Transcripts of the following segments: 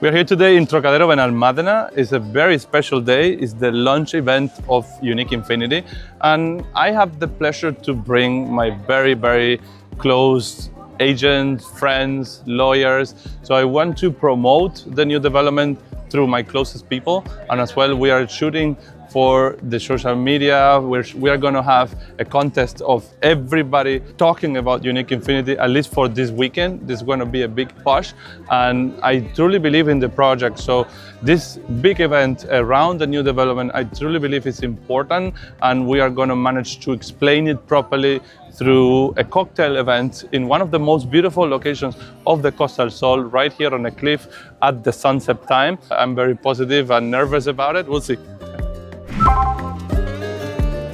We're here today in Trocadero Benalmadena. It's a very special day. It's the launch event of Unique Infinity. And I have the pleasure to bring my very close agents, friends, lawyers. So I want to promote the new development through my closest people. And as well, we are shooting for the social media. We are going to have a contest of everybody talking about Unique Infinity, at least for this weekend. This is going to be a big push, and I truly believe in the project. So this big event around the new development, I truly believe is important, and we are going to manage to explain it properly through a cocktail event in one of the most beautiful locations of the Costa del Sol, right here on a cliff at the sunset time. I'm very positive and nervous about it. We'll see.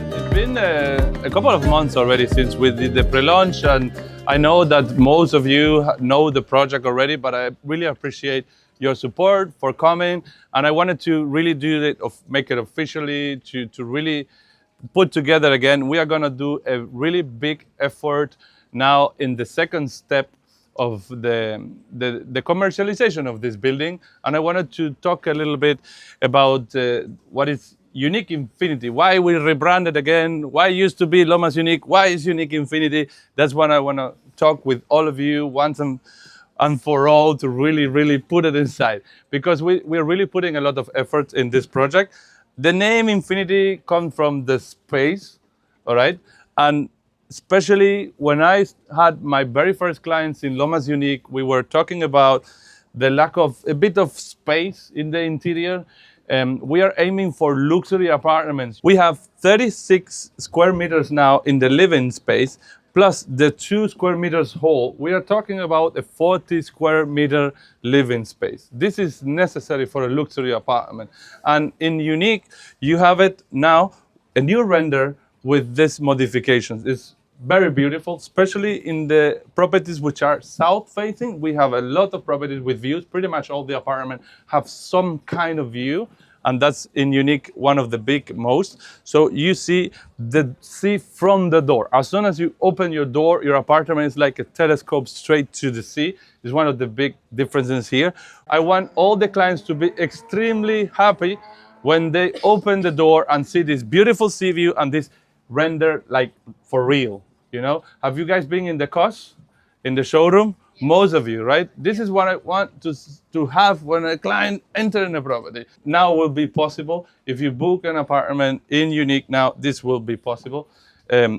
It's been a couple of months already since we did the pre-launch, and I know that most of you know the project already, but I really appreciate your support for coming, and I wanted to really do it, make it officially, to really put together again. We are going to do a really big effort now in the second step of the commercialization of this building, and I wanted to talk a little bit about what is Unique Infinity, why we rebranded again, why it used to be Lomas Unique, why is Unique Infinity. That's what I want to talk with all of you once and for all, to really put it inside, because we're really putting a lot of effort in this project. The name Infinity comes from the space, all right? And especially when I had my very first clients in Lomas Unique, we were talking about the lack of a bit of space in the interior. We are aiming for luxury apartments. We have 36 square meters now in the living space, plus the 2 square meters hall. We are talking about a 40 square meter living space. This is necessary for a luxury apartment. And in Unique, you have it now, a new render with these modifications. It's very beautiful, especially in the properties which are south facing. We have a lot of properties with views. Pretty much all the apartments have some kind of view, and that's in Unique one of the big most. So you see the sea from the door. As soon as you open your door, your apartment is like a telescope straight to the sea. It's one of the big differences here. I want all the clients to be extremely happy when they open the door and see this beautiful sea view and this render, like for real. You know, have you guys been in the COS, in the showroom? Most of you, right? This is what I want to have when a client enters in a property. Now will be possible. If you book an apartment in Unique now, this will be possible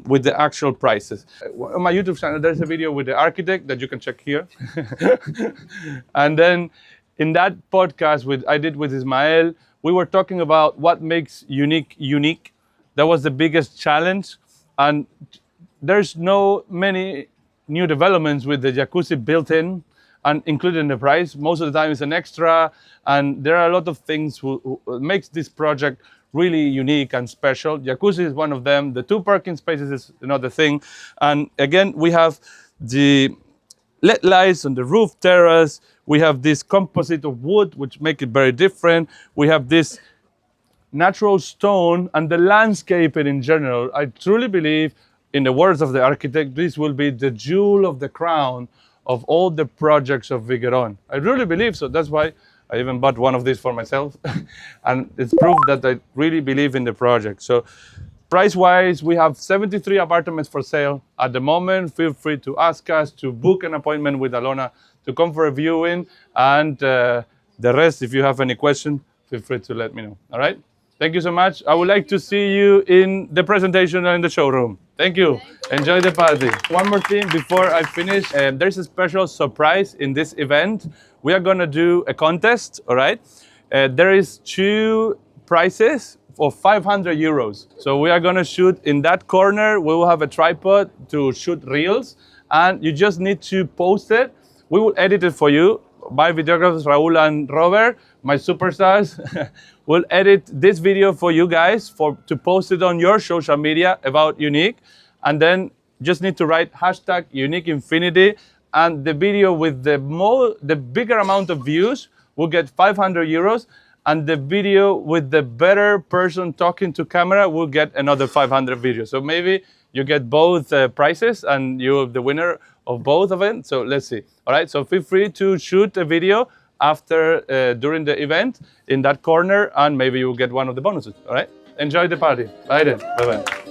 with the actual prices. On my YouTube channel, there's a video with the architect that you can check here. And then in that podcast I did with Ismael, we were talking about what makes Unique unique. That was the biggest challenge. And there's no many new developments with the jacuzzi built in and included in the price. Most of the time it's an extra, and there are a lot of things who makes this project really unique and special. Jacuzzi is one of them. The 2 parking spaces is another thing. And again, we have the LED lights on the roof terrace. We have this composite of wood, which make it very different. We have this natural stone and the landscaping in general. I truly believe, in the words of the architect, this will be the jewel of the crown of all the projects of Higueron. I really believe so. That's why I even bought one of these for myself. And it's proof that I really believe in the project. So price-wise, we have 73 apartments for sale at the moment. Feel free to ask us, to book an appointment with Alona, to come for a viewing. And the rest, if you have any question, feel free to let me know. All right? Thank you so much. I would like to see you in the presentation and in the showroom. Thank you. Enjoy the party. One more thing before I finish. There's a special surprise in this event. We are going to do a contest, all right? There is 2 prizes for 500 euros. So we are going to shoot in that corner. We will have a tripod to shoot reels, and you just need to post it. We will edit it for you. My videographers, Raul and Robert, my superstars, will edit this video for you guys to post it on your social media about Unique. And then just need to write hashtag Unique Infinity, and the video with the bigger amount of views will get 500 euros. And the video with the better person talking to camera will get another 500 videos. So maybe you get both prizes and you're the winner of both of them. So let's see. All right, so feel free to shoot a video after, during the event in that corner, and maybe you'll get one of the bonuses. All right? Enjoy the party. Bye then. Bye-bye.